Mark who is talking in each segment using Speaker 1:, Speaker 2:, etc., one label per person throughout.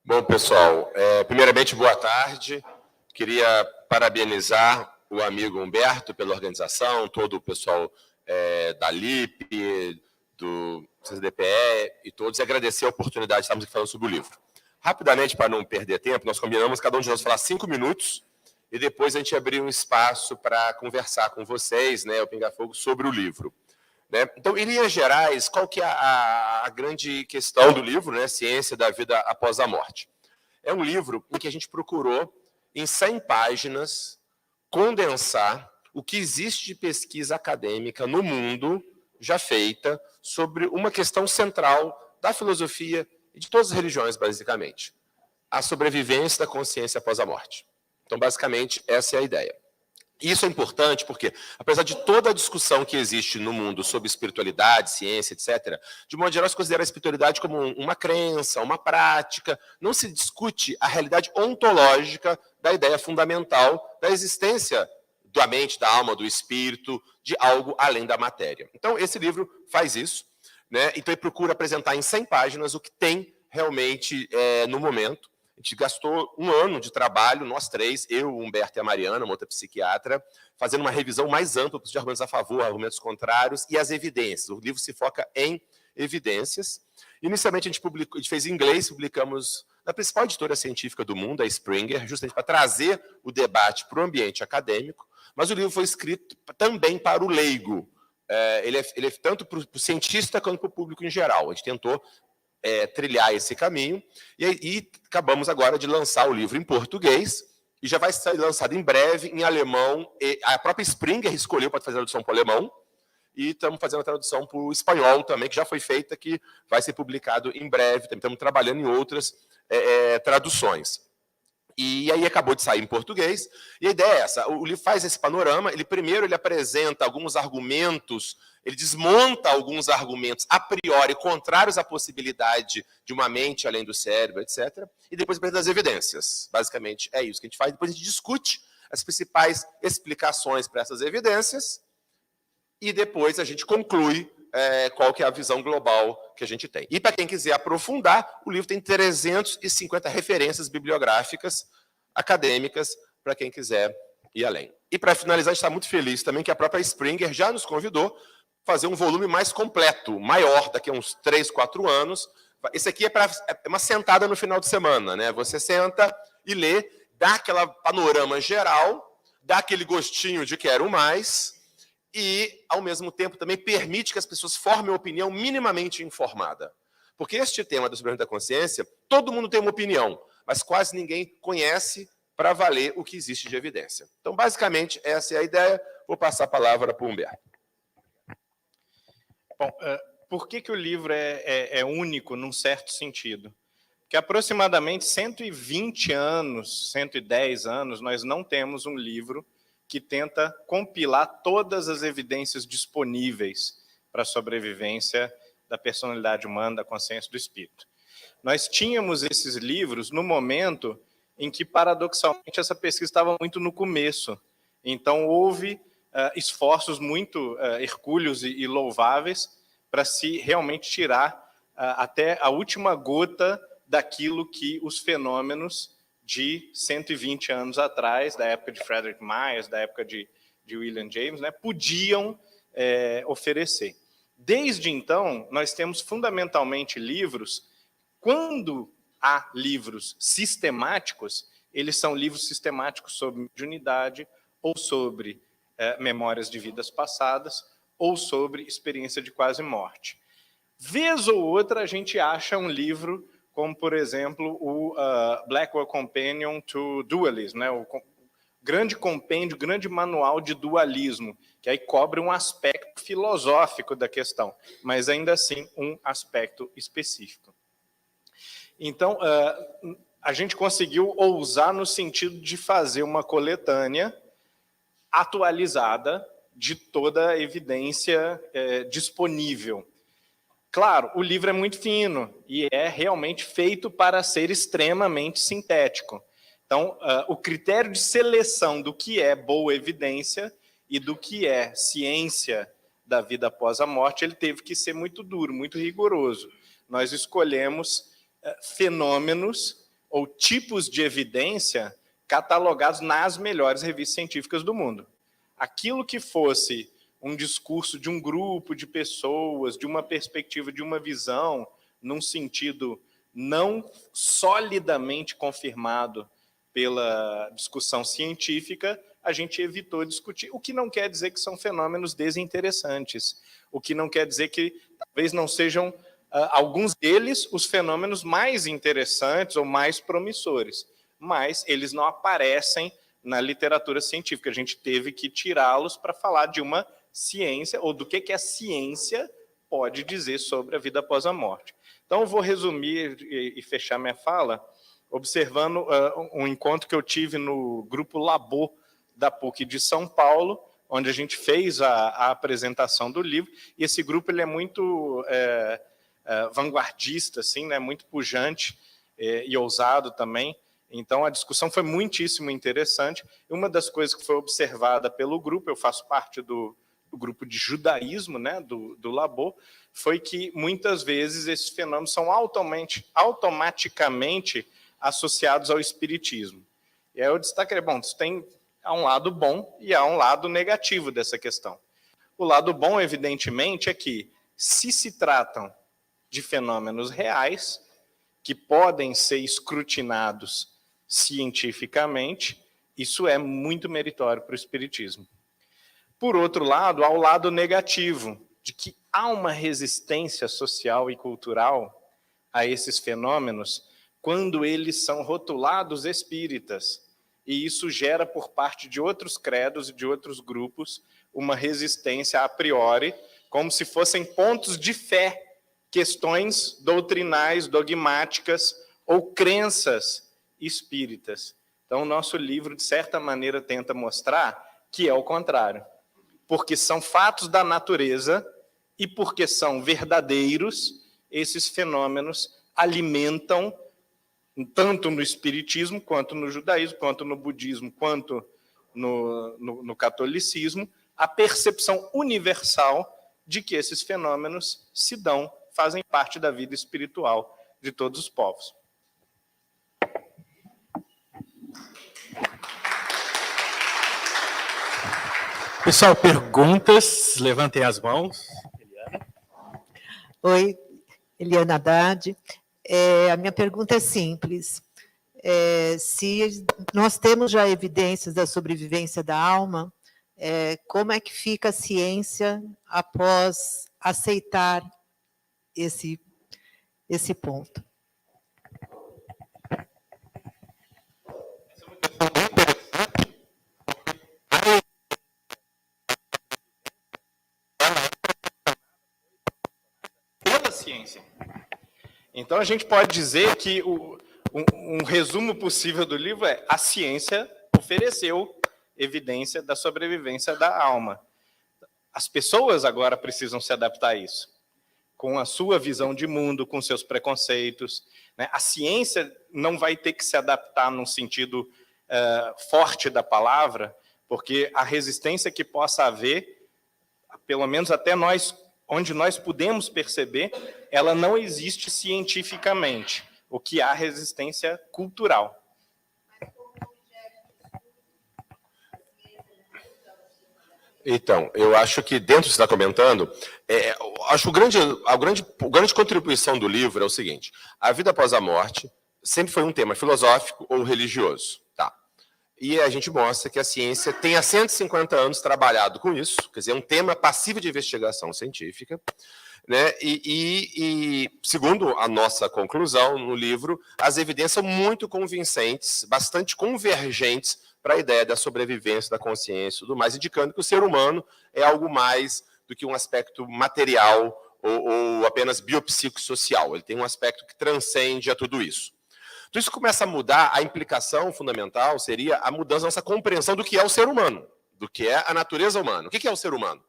Speaker 1: Bom, pessoal, primeiramente, boa tarde. Queria parabenizar o amigo Humberto pela organização, todo o pessoal da LIP, do CDPE e todos, e agradecer a oportunidade de estarmos aqui falando sobre o livro. Rapidamente, para não perder tempo, nós combinamos cada um de nós falar 5 minutos e depois a gente abrir um espaço para conversar com vocês, né, o Pinga Fogo, sobre o livro. Né? Então, em linhas gerais, qual que é a grande questão do livro, né? Ciência da vida após a morte? É um livro em que a gente procurou, em 100 páginas, condensar o que existe de pesquisa acadêmica no mundo já feita sobre uma questão central da filosofia e de todas as religiões, basicamente: a sobrevivência da consciência após a morte. Então, basicamente, essa é a ideia. Isso é importante porque, apesar de toda a discussão que existe no mundo sobre espiritualidade, ciência, etc., de modo geral, se considera a espiritualidade como uma crença, uma prática. Não se discute a realidade ontológica da ideia fundamental da existência da mente, da alma, do espírito, de algo além da matéria. Então, esse livro faz isso, né? Então, ele procura apresentar em 100 páginas o que tem realmente no momento. A gente gastou um ano de trabalho, nós três, eu, o Humberto e a Mariana, uma outra psiquiatra, fazendo uma revisão mais ampla de argumentos a favor, argumentos contrários e as evidências. O livro se foca em evidências. Inicialmente, a gente fez em inglês, publicamos na principal editora científica do mundo, a Springer, justamente para trazer o debate para o ambiente acadêmico, mas o livro foi escrito também para o leigo. Ele é tanto para o cientista quanto para o público em geral. A gente tentou trilhar esse caminho, e acabamos agora de lançar o livro em português, e já vai ser lançado em breve em alemão. A própria Springer escolheu para fazer a tradução para o alemão, e estamos fazendo a tradução para o espanhol também, que já foi feita, que vai ser publicado em breve. Também estamos trabalhando em outras traduções. E aí acabou de sair em português, e a ideia é essa: o livro faz esse panorama. Ele apresenta alguns argumentos, ele desmonta alguns argumentos a priori contrários à possibilidade de uma mente além do cérebro, etc. E depois apresenta as evidências. Basicamente é isso que a gente faz. Depois a gente discute as principais explicações para essas evidências, e depois a gente conclui qual que é a visão global que a gente tem. E para quem quiser aprofundar, o livro tem 350 referências bibliográficas, acadêmicas, para quem quiser ir além. E para finalizar, a gente está muito feliz também que a própria Springer já nos convidou a fazer um volume mais completo, maior, daqui a uns 3, 4 anos. Esse aqui é uma sentada no final de semana, né? Você senta e lê, dá aquela panorama geral, dá aquele gostinho de quero mais, e, ao mesmo tempo, também permite que as pessoas formem uma opinião minimamente informada. Porque este tema do sobrevivimento da consciência, todo mundo tem uma opinião, mas quase ninguém conhece para valer o que existe de evidência. Então, basicamente, essa é a ideia. Vou passar a palavra para o Humberto.
Speaker 2: Bom, por que o livro é único num certo sentido? Porque aproximadamente 120 anos, 110 anos, nós não temos um livro que tenta compilar todas as evidências disponíveis para a sobrevivência da personalidade humana, da consciência do espírito. Nós tínhamos esses livros no momento em que, paradoxalmente, essa pesquisa estava muito no começo. Então, houve esforços muito hercúleos e louváveis para se realmente tirar até a última gota daquilo que os fenômenos de 120 anos atrás, da época de Frederick Myers, da época de William James, né, podiam oferecer. Desde então, nós temos fundamentalmente livros. Quando há livros sistemáticos, eles são livros sistemáticos sobre mediunidade, ou sobre memórias de vidas passadas, ou sobre experiência de quase morte. Vez ou outra, a gente acha um livro como, por exemplo, o Blackwell Companion to Dualism, né? O grande compêndio, grande manual de dualismo, que aí cobre um aspecto filosófico da questão, mas ainda assim um aspecto específico. Então, a gente conseguiu ousar no sentido de fazer uma coletânea atualizada de toda a evidência disponível. Claro, o livro é muito fino e é realmente feito para ser extremamente sintético. Então, o critério de seleção do que é boa evidência e do que é ciência da vida após a morte, ele teve que ser muito duro, muito rigoroso. Nós escolhemos fenômenos ou tipos de evidência catalogados nas melhores revistas científicas do mundo. Aquilo que fosse um discurso de um grupo de pessoas, de uma perspectiva, de uma visão, num sentido não solidamente confirmado pela discussão científica, a gente evitou discutir, o que não quer dizer que são fenômenos desinteressantes, o que não quer dizer que talvez não sejam alguns deles os fenômenos mais interessantes ou mais promissores, mas eles não aparecem na literatura científica. A gente teve que tirá-los para falar de uma ciência, ou do que a ciência pode dizer sobre a vida após a morte. Então, eu vou resumir e fechar minha fala observando um encontro que eu tive no grupo Labo da PUC de São Paulo, onde a gente fez a apresentação do livro, e esse grupo ele é muito vanguardista, assim, né, muito pujante e ousado também. Então, a discussão foi muitíssimo interessante. E uma das coisas que foi observada pelo grupo, eu faço parte do grupo de judaísmo, né, do Labo, foi que muitas vezes esses fenômenos são automaticamente associados ao espiritismo. E aí eu destaquei, bom, há um lado bom e há um lado negativo dessa questão. O lado bom, evidentemente, é que, se tratam de fenômenos reais, que podem ser escrutinados cientificamente, isso é muito meritório para o espiritismo. Por outro lado, há o lado negativo, de que há uma resistência social e cultural a esses fenômenos quando eles são rotulados espíritas. E isso gera, por parte de outros credos e de outros grupos, uma resistência a priori, como se fossem pontos de fé, questões doutrinais, dogmáticas ou crenças espíritas. Então, o nosso livro, de certa maneira, tenta mostrar que é o contrário. Porque são fatos da natureza e porque são verdadeiros, esses fenômenos alimentam, tanto no espiritismo, quanto no judaísmo, quanto no budismo, quanto no catolicismo, a percepção universal de que esses fenômenos se dão, fazem parte da vida espiritual de todos os povos.
Speaker 3: Pessoal, perguntas? Levantem as mãos.
Speaker 4: Oi, Eliana Haddad. A minha pergunta é simples. Se nós temos já evidências da sobrevivência da alma, como é que fica a ciência após aceitar esse ponto?
Speaker 2: Pela ciência. Então, a gente pode dizer que um resumo possível do livro é: a ciência ofereceu evidência da sobrevivência da alma. As pessoas agora precisam se adaptar a isso, com a sua visão de mundo, com seus preconceitos, né? A ciência não vai ter que se adaptar num sentido forte da palavra, porque a resistência que possa haver, pelo menos até nós, onde nós podemos perceber, ela não existe cientificamente. O que há resistência cultural.
Speaker 1: Então, eu acho que dentro do que você está comentando, acho que a grande contribuição do livro é o seguinte: a vida após a morte sempre foi um tema filosófico ou religioso. Tá? E a gente mostra que a ciência tem há 150 anos trabalhado com isso, quer dizer, é um tema passivo de investigação científica, né? E segundo a nossa conclusão no livro, as evidências são muito convincentes, bastante convergentes para a ideia da sobrevivência da consciência e tudo mais, indicando que o ser humano é algo mais do que um aspecto material ou apenas biopsicossocial. Ele tem um aspecto que transcende a tudo isso. Então, isso começa a mudar. A implicação fundamental seria a mudança da nossa compreensão do que é o ser humano, do que é a natureza humana. O que é o ser humano?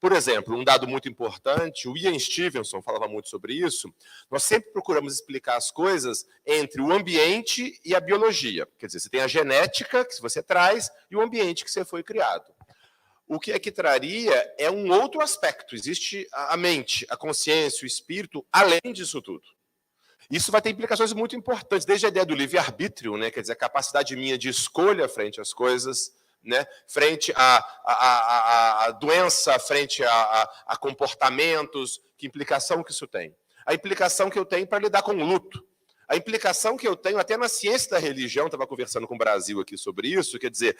Speaker 1: Por exemplo, um dado muito importante, o Ian Stevenson falava muito sobre isso, nós sempre procuramos explicar as coisas entre o ambiente e a biologia. Quer dizer, você tem a genética que você traz e o ambiente que você foi criado. O que é que traria é um outro aspecto. Existe a mente, a consciência, o espírito, além disso tudo. Isso vai ter implicações muito importantes, desde a ideia do livre-arbítrio, né? Quer dizer, a capacidade minha de escolha frente às coisas, né? Frente à doença, frente a comportamentos, que implicação que isso tem? A implicação que eu tenho para lidar com o luto. A implicação que eu tenho até na ciência da religião, estava conversando com o Brasil aqui sobre isso, quer dizer,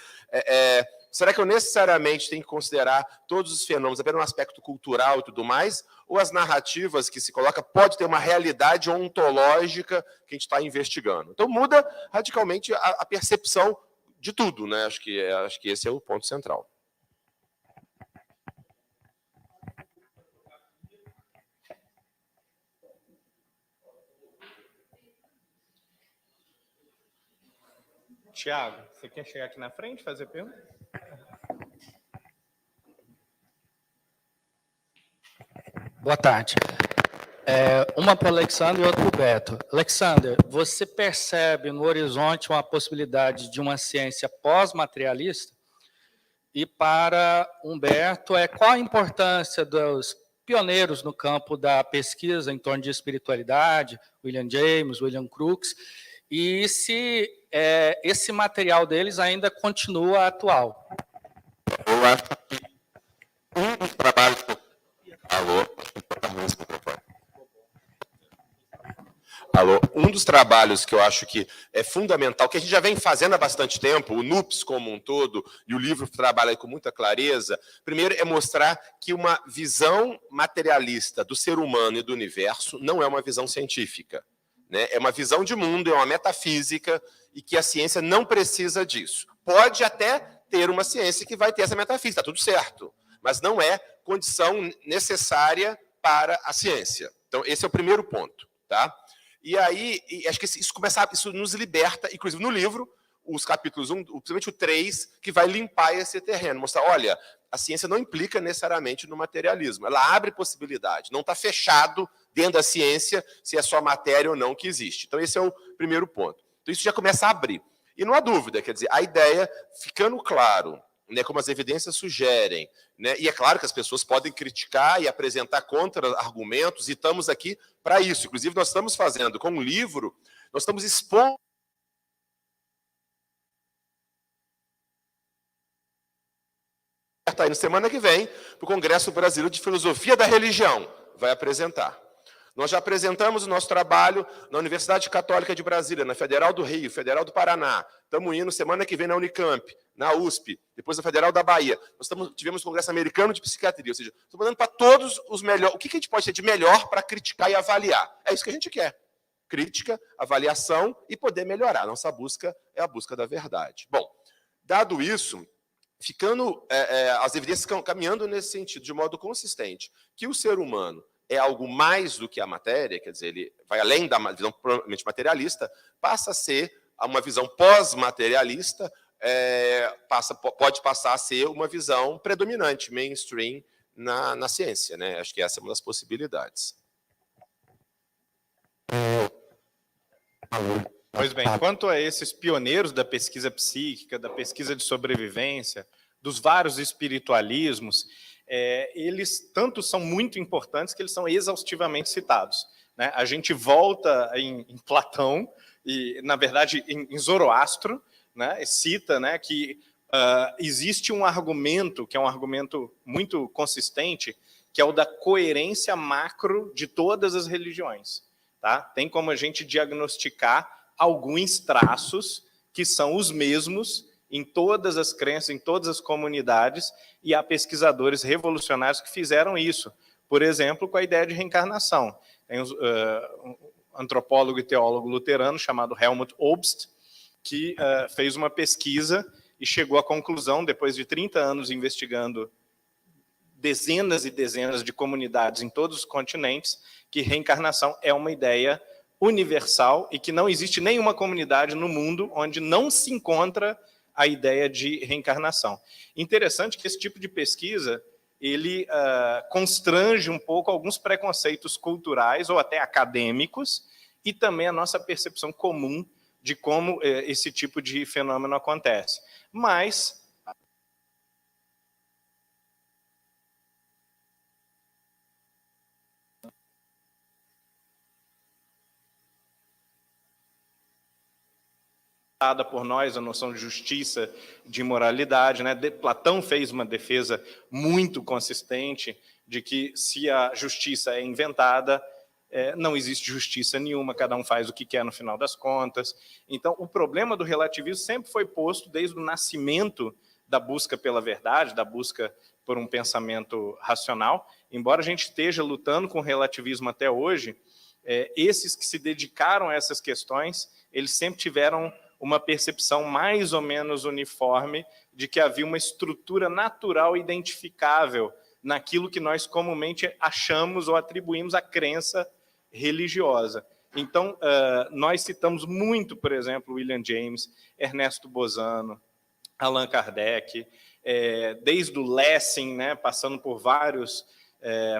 Speaker 1: será que eu necessariamente tenho que considerar todos os fenômenos apenas um aspecto cultural e tudo mais, ou as narrativas que se coloca pode ter uma realidade ontológica que a gente está investigando? Então muda radicalmente a percepção de tudo, né? Acho que esse é o ponto central.
Speaker 2: Tiago, você quer chegar aqui na frente e fazer pergunta?
Speaker 3: Boa tarde. Uma para o Alexandre e outra para o Beto. Alexander, você percebe no horizonte uma possibilidade de uma ciência pós-materialista? E para Humberto, qual a importância dos pioneiros no campo da pesquisa em torno de espiritualidade, William James, William Crookes, e se esse material deles ainda continua atual?
Speaker 1: Eu acho que um dos trabalhos... Alô? Um dos trabalhos que eu acho que é fundamental, que a gente já vem fazendo há bastante tempo, o NUPS como um todo, e o livro trabalha com muita clareza, primeiro é mostrar que uma visão materialista do ser humano e do universo não é uma visão científica, né? É uma visão de mundo, é uma metafísica, e que a ciência não precisa disso. Pode até ter uma ciência que vai ter essa metafísica, está tudo certo, mas não é condição necessária para a ciência. Então, esse é o primeiro ponto, tá? E aí, acho que isso nos liberta, inclusive no livro, os capítulos 1, principalmente o 3, que vai limpar esse terreno, mostrar, olha, a ciência não implica necessariamente no materialismo, ela abre possibilidade, não está fechado dentro da ciência se é só matéria ou não que existe. Então, esse é o primeiro ponto. Então, isso já começa a abrir. E não há dúvida, quer dizer, a ideia, ficando claro, né, como as evidências sugerem, né, e é claro que as pessoas podem criticar e apresentar contra-argumentos, e estamos aqui para isso. Inclusive, nós estamos fazendo com um livro, nós estamos expondo aí na semana que vem para o Congresso Brasileiro de Filosofia da Religião, vai apresentar. Nós já apresentamos o nosso trabalho na Universidade Católica de Brasília, na Federal do Rio, Federal do Paraná. Estamos indo semana que vem na Unicamp, na USP, depois na Federal da Bahia. Nós tivemos o Congresso Americano de Psiquiatria, ou seja, estamos mandando para todos os melhores. O que a gente pode ter de melhor para criticar e avaliar? É isso que a gente quer. Crítica, avaliação e poder melhorar. Nossa busca é a busca da verdade. Bom, dado isso, ficando as evidências caminhando nesse sentido, de modo consistente, que o ser humano é algo mais do que a matéria, quer dizer, ele vai além da visão provavelmente materialista, passa a ser uma visão pós-materialista, pode passar a ser uma visão predominante, mainstream, na ciência, né? Acho que essa é uma das possibilidades.
Speaker 2: Pois bem, quanto a esses pioneiros da pesquisa psíquica, da pesquisa de sobrevivência, dos vários espiritualismos, eles tanto são muito importantes que eles são exaustivamente citados, né? A gente volta em Platão e, na verdade, em Zoroastro, né? Cita, né, que existe um argumento, que é um argumento muito consistente, que é o da coerência macro de todas as religiões. Tá? Tem como a gente diagnosticar alguns traços que são os mesmos em todas as crenças, em todas as comunidades, e há pesquisadores revolucionários que fizeram isso. Por exemplo, com a ideia de reencarnação. Tem um antropólogo e teólogo luterano chamado Helmut Obst, que fez uma pesquisa e chegou à conclusão, depois de 30 anos investigando dezenas e dezenas de comunidades em todos os continentes, que reencarnação é uma ideia universal e que não existe nenhuma comunidade no mundo onde não se encontra a ideia de reencarnação. Interessante que esse tipo de pesquisa ele constrange um pouco alguns preconceitos culturais ou até acadêmicos e também a nossa percepção comum de como esse tipo de fenômeno acontece. Mas por nós, a noção de justiça, de moralidade, né? Platão fez uma defesa muito consistente de que se a justiça é inventada, não existe justiça nenhuma, cada um faz o que quer no final das contas. Então, o problema do relativismo sempre foi posto desde o nascimento da busca pela verdade, da busca por um pensamento racional. Embora a gente esteja lutando com o relativismo até hoje, esses que se dedicaram a essas questões, eles sempre tiveram uma percepção mais ou menos uniforme de que havia uma estrutura natural identificável naquilo que nós comumente achamos ou atribuímos à crença religiosa. Então, nós citamos muito, por exemplo, William James, Ernesto Bozano, Allan Kardec, desde o Lessing, né, passando por vários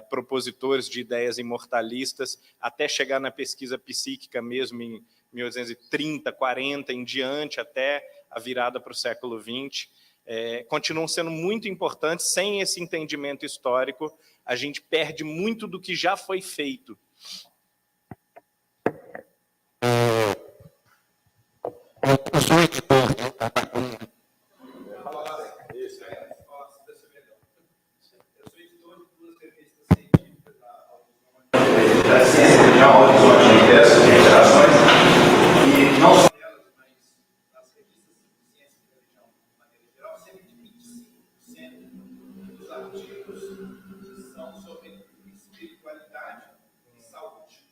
Speaker 2: propositores de ideias imortalistas, até chegar na pesquisa psíquica mesmo em 1830, 40, em diante, até a virada para o século XX, continuam sendo muito importantes. Sem esse entendimento histórico, a gente perde muito do que já foi feito.
Speaker 5: Eu sou editor, da ciência mundial, horizonte de diversas gerações, e não só nelas, mas nas revistas de ciência e religião, de maneira geral, cerca de 25% dos artigos são sobre espiritualidade e saúde.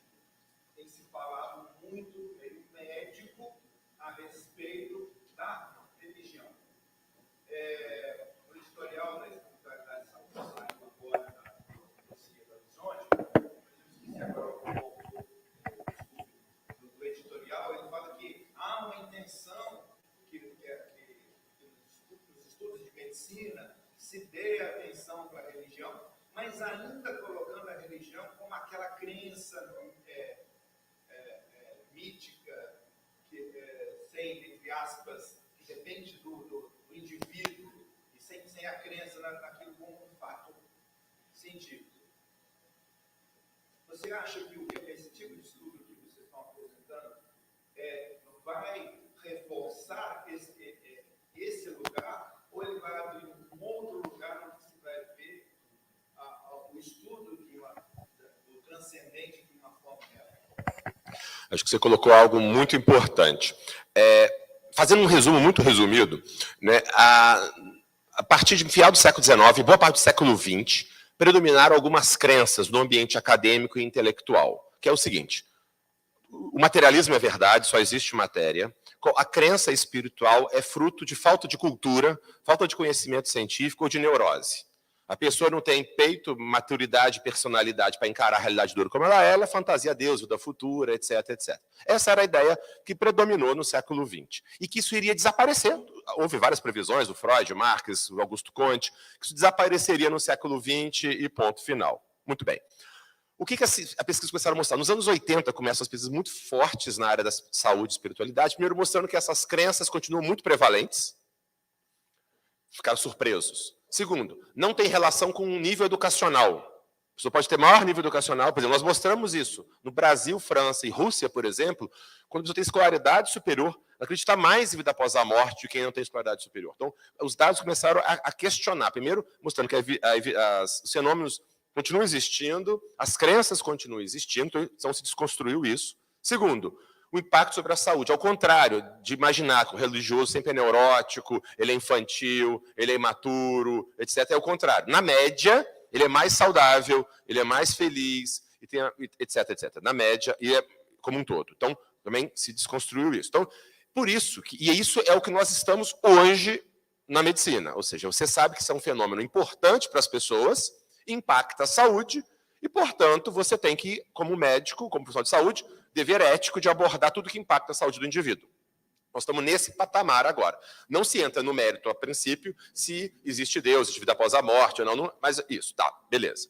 Speaker 5: Tem se falado muito meio médico a respeito da religião. O editorial da espiritualidade e saúde saiu agora da Profecia do Horizonte. No editorial, ele fala que há uma intenção que nos estudos de medicina se dê atenção para a religião, mas ainda colocando a religião como aquela crença mítica, sem, entre aspas, que depende do indivíduo, e sem a crença naquilo como um fato científico. Você acha que esse tipo de estudo que vocês estão apresentando vai reforçar esse lugar, ou ele vai abrir um outro lugar onde se vai ver o estudo do transcendente de uma forma real?
Speaker 1: Acho que você colocou algo muito importante. Fazendo um resumo muito resumido, né, a partir de final do século XIX, boa parte do século XX, predominaram algumas crenças no ambiente acadêmico e intelectual, que é o seguinte: o materialismo é verdade, só existe matéria. A crença espiritual é fruto de falta de cultura, falta de conhecimento científico ou de neurose. A pessoa não tem peito, maturidade, personalidade para encarar a realidade dura como ela é fantasia Deus, vida futura, etc, etc. Essa era a ideia que predominou no século XX. E que isso iria desaparecer. Houve várias previsões, o Freud, o Marx, o Augusto Comte, que isso desapareceria no século XX e ponto final. Muito bem. O que a pesquisa começaram a mostrar? Nos anos 80, começam as pesquisas muito fortes na área da saúde e espiritualidade, primeiro mostrando que essas crenças continuam muito prevalentes. Ficaram surpresos. Segundo, não tem relação com o nível educacional. A pessoa pode ter maior nível educacional. Por exemplo, nós mostramos isso. No Brasil, França e Rússia, por exemplo, quando a pessoa tem escolaridade superior, acredita mais em vida após a morte de quem não tem escolaridade superior. Então, os dados começaram a questionar. Primeiro, mostrando que os fenômenos continuam existindo, as crenças continuam existindo, então se desconstruiu isso. Segundo, o impacto sobre a saúde. Ao contrário de imaginar que o religioso sempre é neurótico, ele é infantil, ele é imaturo, etc. É o contrário. Na média, ele é mais saudável, ele é mais feliz, etc, etc. Na média, e é como um todo. Então, também se desconstruiu isso. Então, por isso, e isso é o que nós estamos hoje na medicina. Ou seja, você sabe que isso é um fenômeno importante para as pessoas, impacta a saúde, e, portanto, você tem que, como médico, como profissional de saúde, dever ético de abordar tudo que impacta a saúde do indivíduo. Nós estamos nesse patamar agora. Não se entra no mérito, a princípio, se existe Deus, existe vida após a morte ou não, mas isso, tá, beleza.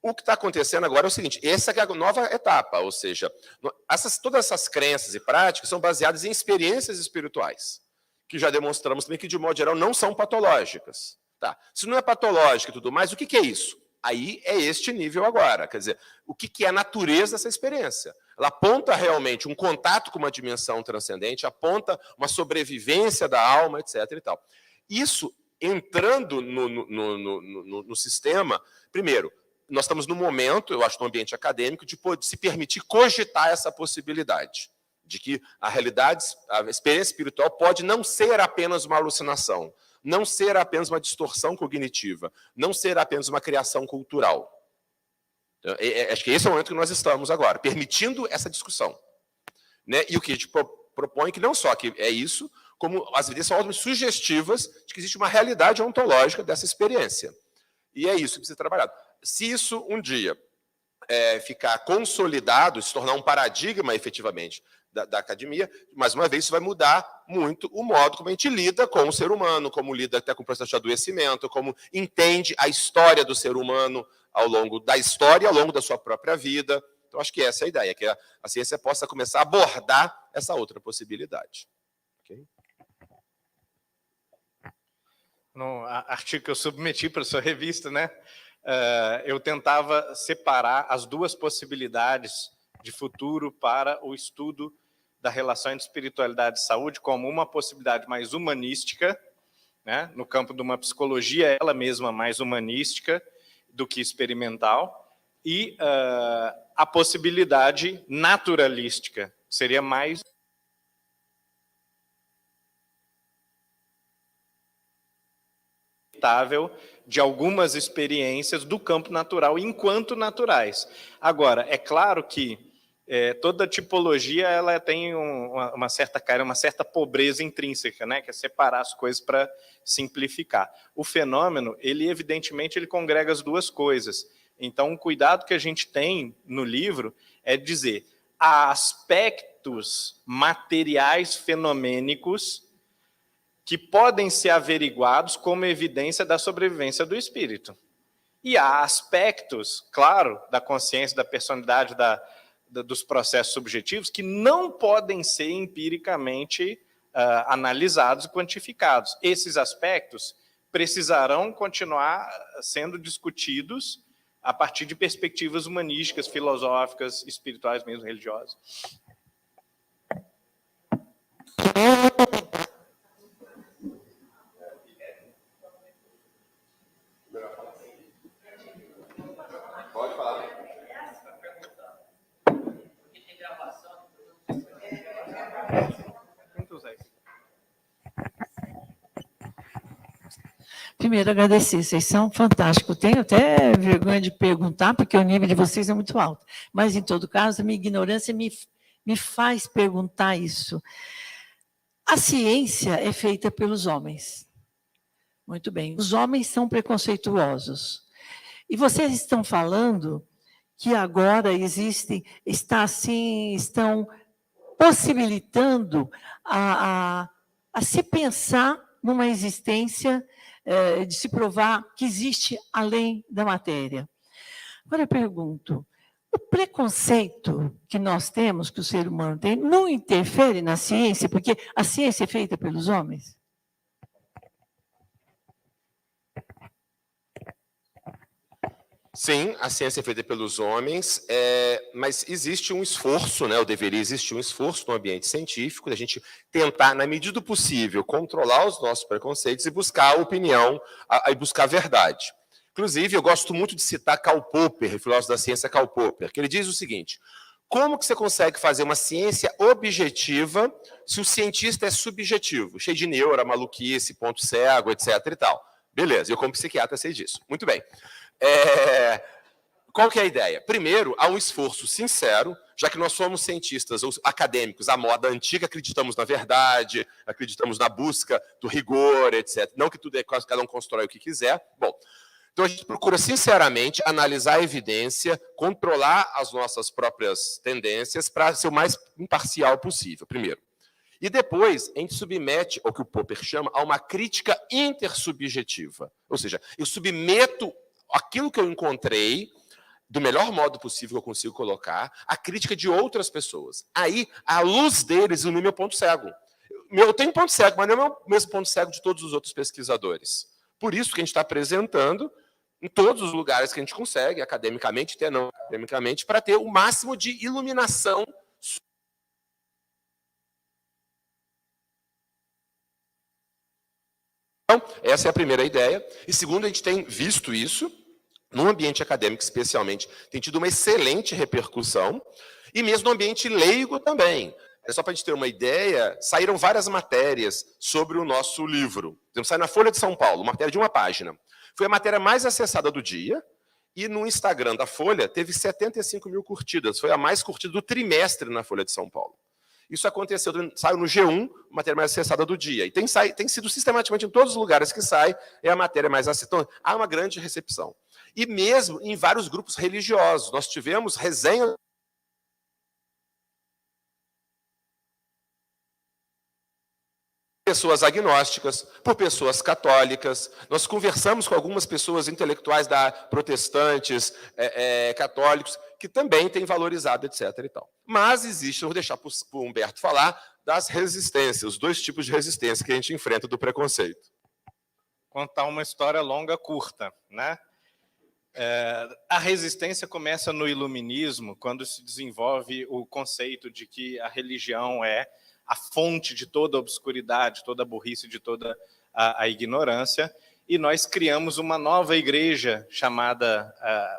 Speaker 1: O que está acontecendo agora é o seguinte: essa é a nova etapa, ou seja, todas essas crenças e práticas são baseadas em experiências espirituais, que já demonstramos também que, de modo geral, não são patológicas. Tá? Se não é patológico e tudo mais, o que é isso? Aí é este nível agora. Quer dizer, o que é a natureza dessa experiência? Ela aponta realmente um contato com uma dimensão transcendente, aponta uma sobrevivência da alma, etc. e tal. Isso, entrando no sistema, primeiro, nós estamos no momento, eu acho, no ambiente acadêmico, de se permitir cogitar essa possibilidade, de que a realidade, a experiência espiritual pode não ser apenas uma alucinação, não ser apenas uma distorção cognitiva, não ser apenas uma criação cultural. Acho que esse é o momento que nós estamos agora, permitindo essa discussão. Né? E o que a gente propõe que não só que é isso, como as evidências são altamente sugestivas de que existe uma realidade ontológica dessa experiência. E é isso que precisa ser trabalhado. Se isso um dia ficar consolidado, se tornar um paradigma efetivamente da academia, mais uma vez isso vai mudar muito o modo como a gente lida com o ser humano, como lida até com o processo de adoecimento, como entende a história do ser humano ao longo da história, ao longo da sua própria vida. Então, acho que essa é a ideia, que a ciência possa começar a abordar essa outra possibilidade. Okay?
Speaker 2: No artigo que eu submeti para a sua revista, né, eu tentava separar as duas possibilidades de futuro para o estudo da relação entre espiritualidade e saúde como uma possibilidade mais humanística, né, no campo de uma psicologia, ela mesma mais humanística do que experimental, e a possibilidade naturalística, seria mais de algumas experiências do campo natural enquanto naturais. Agora, é claro que toda tipologia ela tem uma certa pobreza intrínseca, né, que é separar as coisas para simplificar. O fenômeno, evidentemente, ele congrega as duas coisas. Então, o cuidado que a gente tem no livro é dizer há aspectos materiais fenomênicos que podem ser averiguados como evidência da sobrevivência do espírito. E há aspectos, claro, da consciência, da personalidade, dos processos subjetivos, que não podem ser empiricamente analisados e quantificados. Esses aspectos precisarão continuar sendo discutidos a partir de perspectivas humanísticas, filosóficas, espirituais, mesmo religiosas.
Speaker 1: Pode falar.
Speaker 6: Primeiro, agradecer, vocês são fantásticos. Tenho até vergonha de perguntar, porque o nível de vocês é muito alto. Mas, em todo caso, a minha ignorância me faz perguntar isso. A ciência é feita pelos homens. Muito bem. Os homens são preconceituosos. E vocês estão falando que agora estão possibilitando a se pensar numa existência, de se provar que existe além da matéria. Agora eu pergunto, o preconceito que nós temos, que o ser humano tem, não interfere na ciência, porque a ciência é feita pelos homens?
Speaker 1: Sim, a ciência é feita pelos homens, mas existe um esforço, né, ou deveria existir um esforço no ambiente científico, da gente tentar, na medida do possível, controlar os nossos preconceitos e buscar a opinião, e buscar a verdade. Inclusive, eu gosto muito de citar Karl Popper, o filósofo da ciência Karl Popper, que ele diz o seguinte: como que você consegue fazer uma ciência objetiva se o cientista é subjetivo, cheio de neura, maluquice, ponto cego, etc. e tal? Beleza, eu como psiquiatra sei disso. Muito bem. Qual que é a ideia? Primeiro, há um esforço sincero, já que nós somos cientistas ou acadêmicos, à moda antiga, acreditamos na verdade, acreditamos na busca do rigor, etc. Não que tudo é, cada um constrói o que quiser. Bom, então a gente procura sinceramente analisar a evidência, controlar as nossas próprias tendências para ser o mais imparcial possível, primeiro. E depois, a gente submete, ao que o Popper chama, a uma crítica intersubjetiva. Ou seja, eu submeto aquilo que eu encontrei, do melhor modo possível que eu consigo colocar, a crítica de outras pessoas. Aí, a luz deles ilumina meu ponto cego. Eu tenho ponto cego, mas não é o mesmo ponto cego de todos os outros pesquisadores. Por isso que a gente está apresentando em todos os lugares que a gente consegue, academicamente, até não academicamente, para ter o máximo de iluminação. Então, essa é a primeira ideia. E segundo, a gente tem visto isso, no ambiente acadêmico especialmente, tem tido uma excelente repercussão, e mesmo no ambiente leigo também. É só para a gente ter uma ideia, saíram várias matérias sobre o nosso livro. Por exemplo, saiu na Folha de São Paulo, uma matéria de uma página. Foi a matéria mais acessada do dia, e no Instagram da Folha teve 75 mil curtidas. Foi a mais curtida do trimestre na Folha de São Paulo. Isso aconteceu, saiu no G1, a matéria mais acessada do dia. E tem sido sistematicamente em todos os lugares que sai, é a matéria mais acessada. Então, há uma grande recepção. E mesmo em vários grupos religiosos. Nós tivemos resenha pessoas agnósticas, por pessoas católicas. Nós conversamos com algumas pessoas intelectuais protestantes, católicos, que também têm valorizado, etc. E tal. Mas existe, eu vou deixar para o Humberto falar, das resistências, os dois tipos de resistência que a gente enfrenta do preconceito.
Speaker 2: Contar uma história longa, curta, né? A resistência começa no iluminismo, quando se desenvolve o conceito de que a religião é a fonte de toda a obscuridade, toda a burrice, de toda a ignorância, e nós criamos uma nova igreja chamada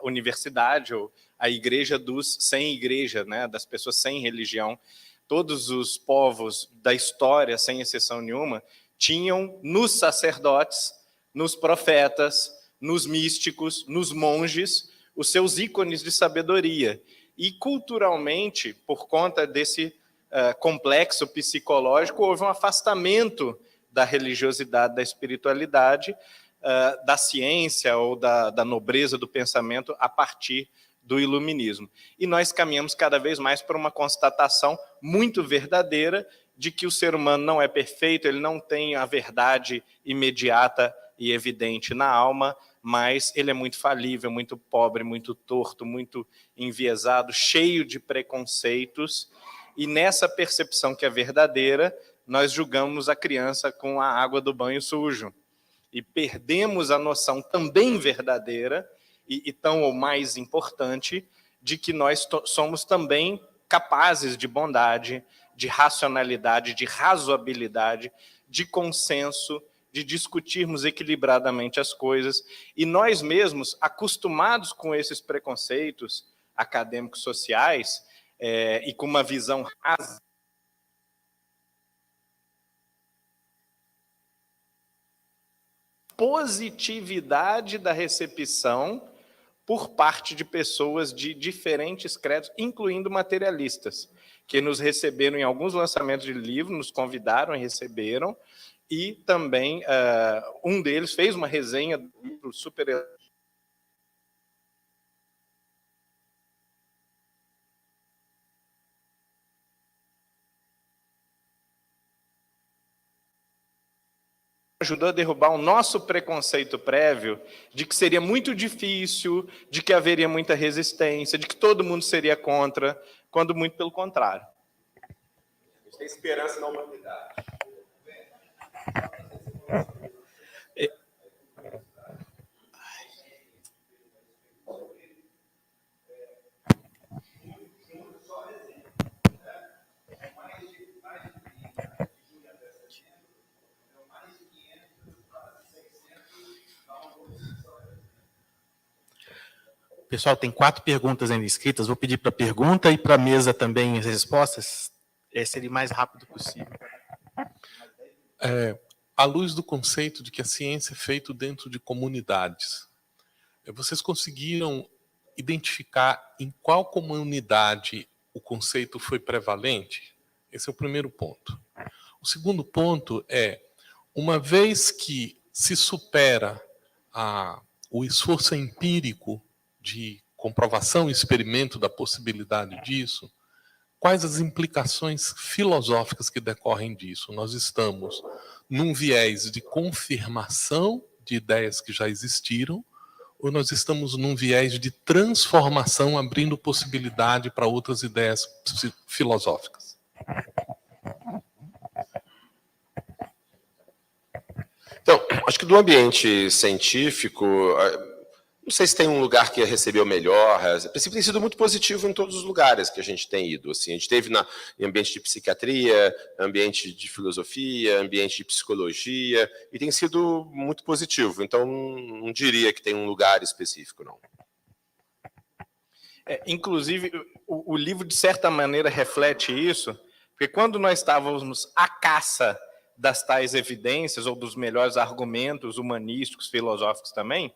Speaker 2: universidade, ou a igreja dos sem igreja, né, das pessoas sem religião. Todos os povos da história, sem exceção nenhuma, tinham nos sacerdotes, nos profetas, nos místicos, nos monges, os seus ícones de sabedoria. E culturalmente, por conta desse complexo psicológico, houve um afastamento da religiosidade, da espiritualidade, da ciência ou da nobreza do pensamento a partir do iluminismo. E nós caminhamos cada vez mais para uma constatação muito verdadeira de que o ser humano não é perfeito, ele não tem a verdade imediata e evidente na alma, mas ele é muito falível, muito pobre, muito torto, muito enviesado, cheio de preconceitos. E nessa percepção que é verdadeira, nós julgamos a criança com a água do banho sujo. E perdemos a noção também verdadeira, e tão ou mais importante, de que nós somos também capazes de bondade, de racionalidade, de razoabilidade, de consenso, de discutirmos equilibradamente as coisas. E nós mesmos, acostumados com esses preconceitos acadêmicos sociais, e com uma visão rasa, positividade da recepção por parte de pessoas de diferentes credos, incluindo materialistas, que nos receberam em alguns lançamentos de livro, nos convidaram e receberam, e também um deles fez uma resenha do livro super ajudou a derrubar o nosso preconceito prévio de que seria muito difícil, de que haveria muita resistência, de que todo mundo seria contra, quando muito pelo contrário.
Speaker 1: A gente tem esperança na humanidade.
Speaker 7: Pessoal, tem 4 perguntas ainda escritas. Vou pedir para a pergunta e para a mesa também as respostas. Seria o mais rápido possível.
Speaker 8: À luz do conceito de que a ciência é feita dentro de comunidades, vocês conseguiram identificar em qual comunidade o conceito foi prevalente? Esse é o primeiro ponto. O segundo ponto é, uma vez que se supera o esforço empírico de comprovação e experimento da possibilidade disso, quais as implicações filosóficas que decorrem disso? Nós estamos num viés de confirmação de ideias que já existiram, ou nós estamos num viés de transformação, abrindo possibilidade para outras ideias filosóficas?
Speaker 1: Então, acho que do ambiente científico, Não sei se tem um lugar que recebeu melhor. A princípio tem sido muito positivo em todos os lugares que a gente tem ido. Assim, a gente esteve em ambiente de psiquiatria, ambiente de filosofia, ambiente de psicologia, e tem sido muito positivo. Então, não diria que tem um lugar específico, não.
Speaker 2: Inclusive, o livro, de certa maneira, reflete isso, porque quando nós estávamos à caça das tais evidências, ou dos melhores argumentos humanísticos, filosóficos também,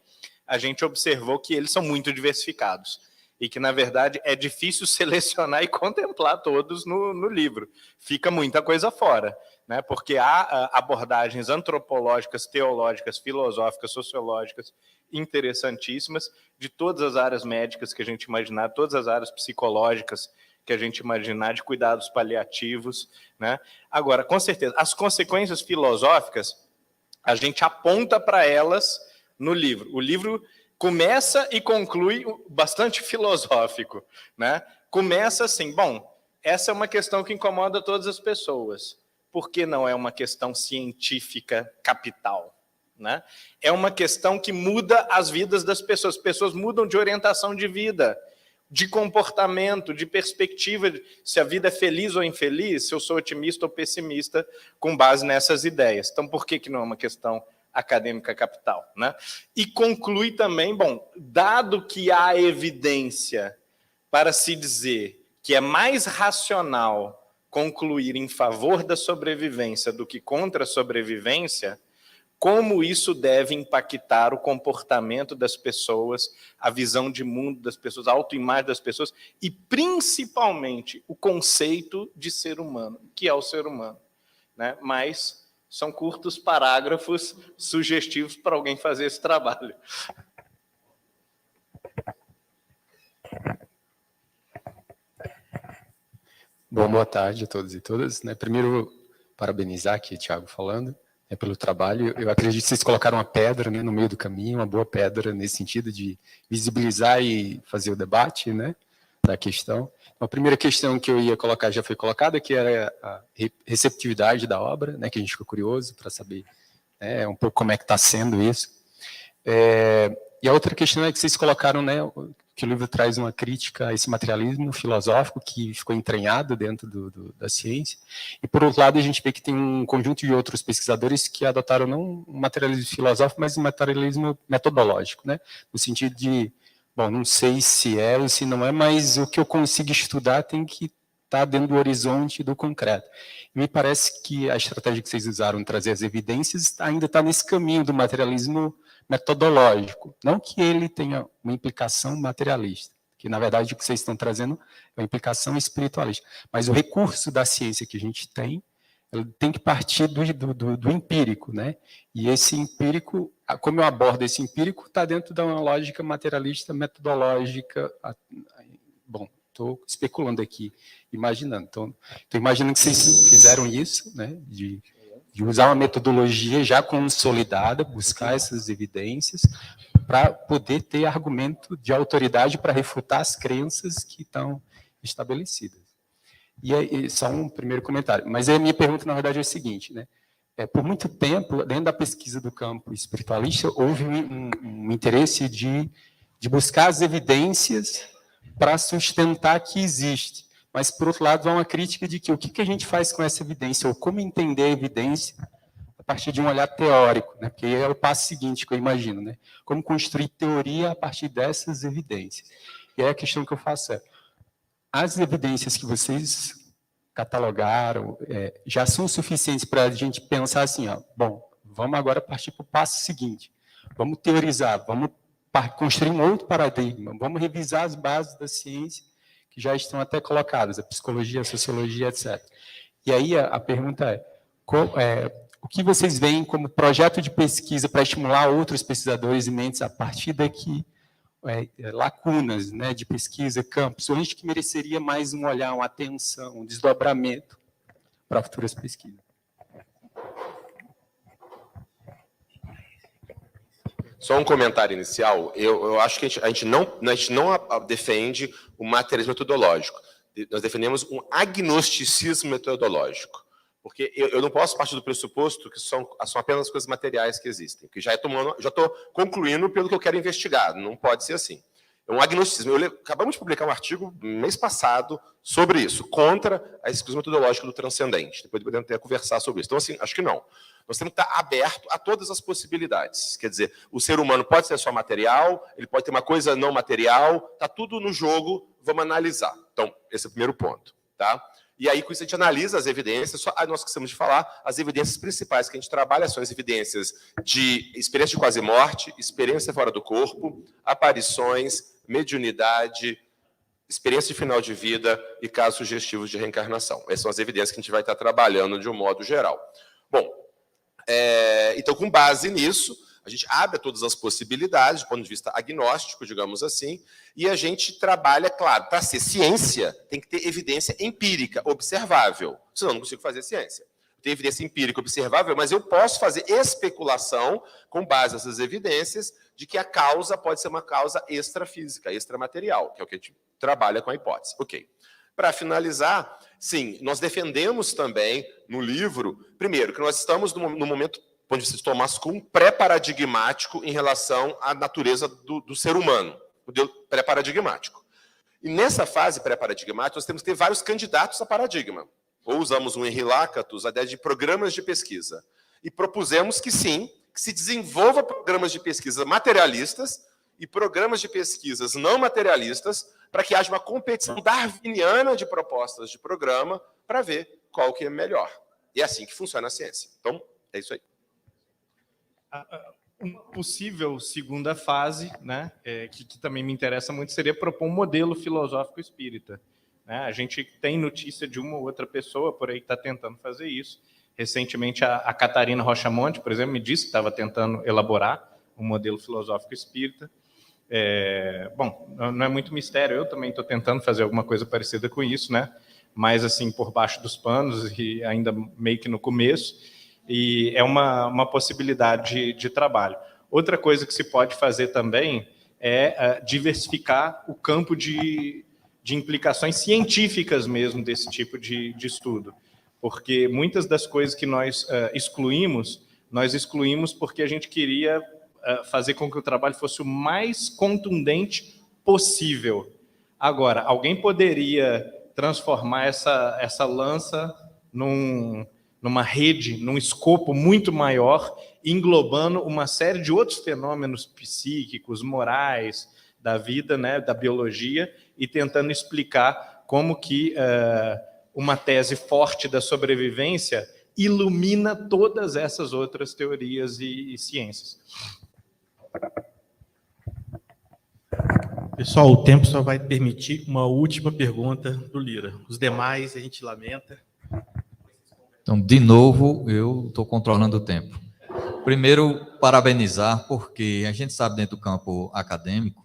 Speaker 2: a gente observou que eles são muito diversificados e que, na verdade, é difícil selecionar e contemplar todos no livro. Fica muita coisa fora, né? Porque há abordagens antropológicas, teológicas, filosóficas, sociológicas interessantíssimas de todas as áreas médicas que a gente imaginar, todas as áreas psicológicas que a gente imaginar, de cuidados paliativos, né? Agora, com certeza, as consequências filosóficas, a gente aponta para elas no livro. O livro começa e conclui bastante filosófico, né? Começa assim, bom, essa é uma questão que incomoda todas as pessoas. Por que não é uma questão científica capital, né? É uma questão que muda as vidas das pessoas. As pessoas mudam de orientação de vida, de comportamento, de perspectiva, se a vida é feliz ou infeliz, se eu sou otimista ou pessimista, com base nessas ideias. Então, por que não é uma questão acadêmica capital, né? E conclui também, bom, dado que há evidência para se dizer que é mais racional concluir em favor da sobrevivência do que contra a sobrevivência, como isso deve impactar o comportamento das pessoas, a visão de mundo das pessoas, a autoimagem das pessoas e, principalmente, o conceito de ser humano, que é o ser humano, né? Mas são curtos parágrafos sugestivos para alguém fazer esse trabalho.
Speaker 9: Bom, boa tarde a todos e todas. Primeiro, parabenizar aqui, Thiago, falando pelo trabalho. Eu acredito que vocês colocaram uma pedra, no meio do caminho, uma boa pedra nesse sentido de visibilizar e fazer o debate, da questão. A primeira questão que eu ia colocar já foi colocada, que era a receptividade da obra, que a gente ficou curioso para saber um pouco como é que está sendo isso. E a outra questão é que vocês colocaram, que o livro traz uma crítica a esse materialismo filosófico que ficou entranhado dentro da ciência. E, por outro lado, a gente vê que tem um conjunto de outros pesquisadores que adotaram não um materialismo filosófico, mas um materialismo metodológico, no sentido de, bom, não sei se é ou se não é, mas o que eu consigo estudar tem que estar dentro do horizonte do concreto. E me parece que a estratégia que vocês usaram, trazer as evidências, ainda está nesse caminho do materialismo metodológico, não que ele tenha uma implicação materialista, que na verdade o que vocês estão trazendo é uma implicação espiritualista, mas o recurso da ciência que a gente tem, ele tem que partir do empírico, e esse empírico, como eu abordo esse empírico, está dentro de uma lógica materialista, metodológica. Bom, estou especulando aqui, imaginando, estou imaginando que vocês fizeram isso, de usar uma metodologia já consolidada, buscar essas evidências, para poder ter argumento de autoridade para refutar as crenças que estão estabelecidas. E aí, só um primeiro comentário. Mas a minha pergunta, na verdade, é a seguinte, por muito tempo, dentro da pesquisa do campo espiritualista, houve um interesse de buscar as evidências para sustentar que existe. Mas, por outro lado, há uma crítica de que o que a gente faz com essa evidência, ou como entender a evidência a partir de um olhar teórico, porque é o passo seguinte que eu imagino, como construir teoria a partir dessas evidências. E aí a questão que eu faço é, as evidências que vocês catalogaram já são suficientes para a gente pensar assim, bom, vamos agora partir para o passo seguinte, vamos teorizar, vamos construir um outro paradigma, vamos revisar as bases da ciência, que já estão até colocadas, a psicologia, a sociologia, etc. E aí a pergunta o que vocês veem como projeto de pesquisa para estimular outros pesquisadores e mentes a partir daqui, lacunas de pesquisa, campos, onde que mereceria mais um olhar, uma atenção, um desdobramento para futuras pesquisas?
Speaker 1: Só um comentário inicial. Eu acho que a gente não defende o materialismo metodológico. Nós defendemos um agnosticismo metodológico. Porque eu não posso partir do pressuposto que são apenas coisas materiais que existem, que já estou concluindo pelo que eu quero investigar, não pode ser assim. É um agnosticismo. Acabamos de publicar um artigo mês passado sobre isso, contra a exclusão metodológica do transcendente. Depois podemos até conversar sobre isso. Então, assim, acho que não. Nós temos que estar aberto a todas as possibilidades. Quer dizer, o ser humano pode ser só material, ele pode ter uma coisa não material, está tudo no jogo, vamos analisar. Então, esse é o primeiro ponto. Tá? E aí, com isso, a gente analisa as evidências. Nós esquecemos de falar, as evidências principais que a gente trabalha são as evidências de experiência de quase morte, experiência fora do corpo, aparições, mediunidade, experiência de final de vida e casos sugestivos de reencarnação. Essas são as evidências que a gente vai estar trabalhando de um modo geral. Bom, então, com base nisso, a gente abre todas as possibilidades, do ponto de vista agnóstico, digamos assim, e a gente trabalha, claro, para ser ciência, tem que ter evidência empírica, observável, senão eu não consigo fazer ciência. Tem evidência empírica observável, mas eu posso fazer especulação com base nessas evidências de que a causa pode ser uma causa extrafísica, extramaterial, que é o que a gente trabalha com a hipótese. Ok. Para finalizar, sim, nós defendemos também no livro, primeiro, que nós estamos no momento, do ponto de vista de Thomas Kuhn, pré-paradigmático em relação à natureza do ser humano, modelo pré-paradigmático. E nessa fase pré-paradigmática, nós temos que ter vários candidatos a paradigma. Ou usamos um Henri Lakatos, a ideia de programas de pesquisa. E propusemos que sim, que se desenvolva programas de pesquisa materialistas e programas de pesquisas não materialistas para que haja uma competição darwiniana de propostas de programa para ver qual que é melhor. E é assim que funciona a ciência. Então, é isso aí.
Speaker 2: Uma possível segunda fase, né, que também me interessa muito, seria propor um modelo filosófico espírita. A gente tem notícia de uma ou outra pessoa por aí que está tentando fazer isso. Recentemente, a Catarina Rochamonte, por exemplo, me disse que estava tentando elaborar um modelo filosófico espírita. Bom, não é muito mistério, eu também estou tentando fazer alguma coisa parecida com isso, né? Mas, assim, por baixo dos panos e ainda meio que no começo, e é uma possibilidade de trabalho. Outra coisa que se pode fazer também é diversificar o campo de implicações científicas mesmo desse tipo de estudo. Porque muitas das coisas que nós excluímos porque a gente queria fazer com que o trabalho fosse o mais contundente possível. Agora, alguém poderia transformar essa lança numa rede, num escopo muito maior, englobando uma série de outros fenômenos psíquicos, morais, da vida, né, da biologia, e tentando explicar como que uma tese forte da sobrevivência ilumina todas essas outras teorias e ciências.
Speaker 7: Pessoal, o tempo só vai permitir uma última pergunta do Lira. Os demais, a gente lamenta.
Speaker 10: Então, de novo, eu estou controlando o tempo. Primeiro, parabenizar, porque a gente sabe dentro do campo acadêmico,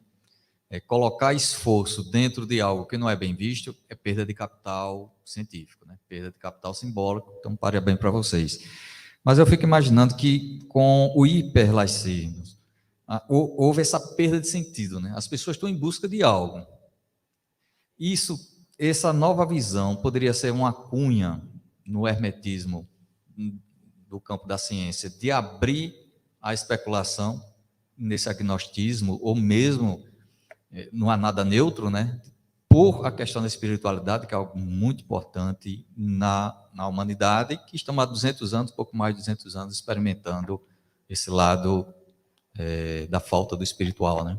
Speaker 10: colocar esforço dentro de algo que não é bem visto é perda de capital científico, né? Perda de capital simbólico, então parabéns para vocês. Mas eu fico imaginando que com o hiperlaicismo, houve essa perda de sentido, né? As pessoas estão em busca de algo. Essa nova visão poderia ser uma cunha no hermetismo do campo da ciência, de abrir a especulação nesse agnosticismo, ou mesmo não há nada neutro, né? Por a questão da espiritualidade, que é algo muito importante na humanidade, que estamos há 200 anos, pouco mais de 200 anos, experimentando esse lado da falta do espiritual, né?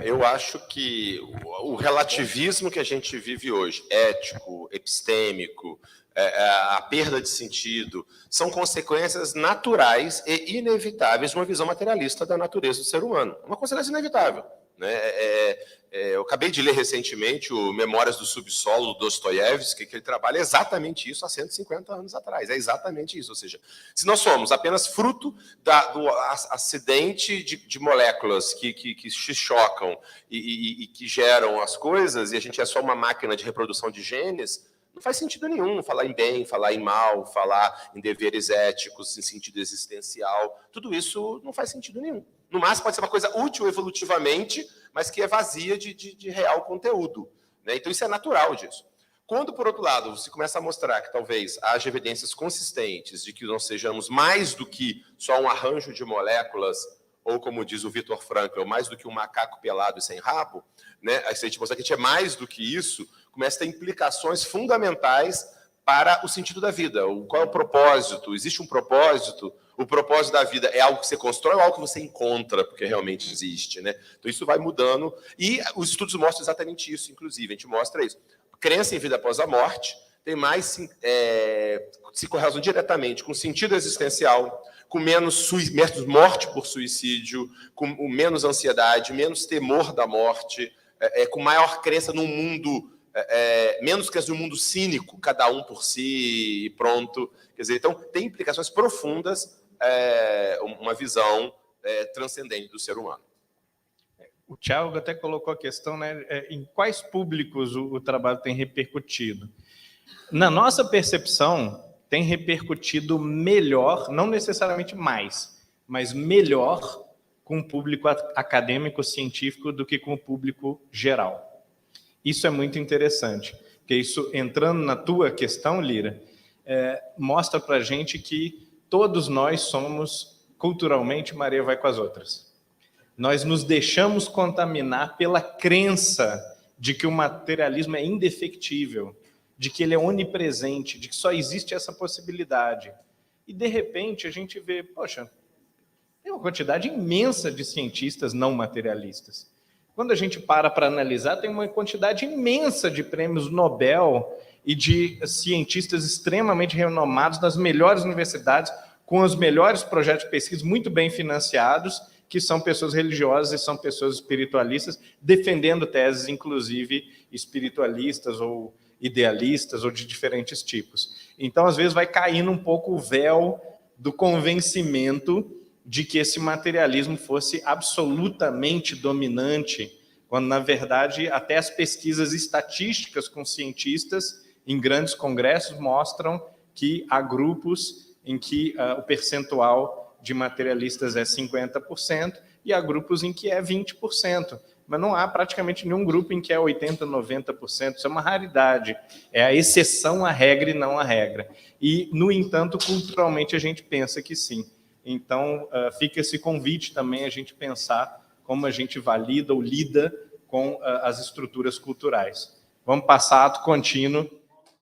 Speaker 1: Eu acho que o relativismo que a gente vive hoje, ético, epistêmico, a perda de sentido, são consequências naturais e inevitáveis de uma visão materialista da natureza do ser humano. Uma consequência inevitável. Né? Eu acabei de ler recentemente o Memórias do Subsolo, do Dostoiévski, que ele trabalha exatamente isso há 150 anos atrás. É exatamente isso. Ou seja, se nós somos apenas fruto do acidente de moléculas que se chocam e que geram as coisas, e a gente é só uma máquina de reprodução de genes, não faz sentido nenhum falar em bem, falar em mal, falar em deveres éticos, em sentido existencial. Tudo isso não faz sentido nenhum. No máximo, pode ser uma coisa útil evolutivamente, mas que é vazia de real conteúdo. Né? Então, isso é natural disso. Quando, por outro lado, você começa a mostrar que talvez haja evidências consistentes de que nós sejamos mais do que só um arranjo de moléculas, ou como diz o Viktor Frankl, mais do que um macaco pelado e sem rabo, né? Se a gente mostrar que a gente é mais do que isso, começa a ter implicações fundamentais para o sentido da vida. Qual é o propósito? Existe um propósito? O propósito da vida é algo que você constrói ou algo que você encontra, porque realmente existe, né? Então isso vai mudando, e os estudos mostram exatamente isso, inclusive, a gente mostra isso. Crença em vida após a morte tem mais se correlaciona diretamente com sentido existencial, com menos morte por suicídio, com menos ansiedade, menos temor da morte, com maior crença num mundo, menos crença num mundo cínico, cada um por si e pronto. Quer dizer, então tem implicações profundas, uma visão transcendente do ser humano.
Speaker 2: O Thiago até colocou a questão, né, em quais públicos o trabalho tem repercutido. Na nossa percepção, tem repercutido melhor, não necessariamente mais, mas melhor com o público acadêmico, científico, do que com o público geral. Isso é muito interessante, porque isso, entrando na tua questão, Lira, mostra para a gente que todos nós somos, culturalmente, Maria vai com as outras. Nós nos deixamos contaminar pela crença de que o materialismo é indefectível, de que ele é onipresente, de que só existe essa possibilidade. E, de repente, a gente vê, poxa, tem uma quantidade imensa de cientistas não materialistas. Quando a gente para analisar, tem uma quantidade imensa de prêmios Nobel e de cientistas extremamente renomados nas melhores universidades, com os melhores projetos de pesquisa muito bem financiados, que são pessoas religiosas e são pessoas espiritualistas, defendendo teses, inclusive, espiritualistas ou idealistas ou de diferentes tipos. Então, às vezes, vai caindo um pouco o véu do convencimento de que esse materialismo fosse absolutamente dominante, quando, na verdade, até as pesquisas estatísticas com cientistas em grandes congressos mostram que há grupos em que o percentual de materialistas é 50% e há grupos em que é 20%. Mas não há praticamente nenhum grupo em que é 80%, 90%. Isso é uma raridade. É a exceção à regra e não a regra. E, no entanto, culturalmente a gente pensa que sim. Então, fica esse convite também a gente pensar como a gente valida ou lida com as estruturas culturais. Vamos passar ato contínuo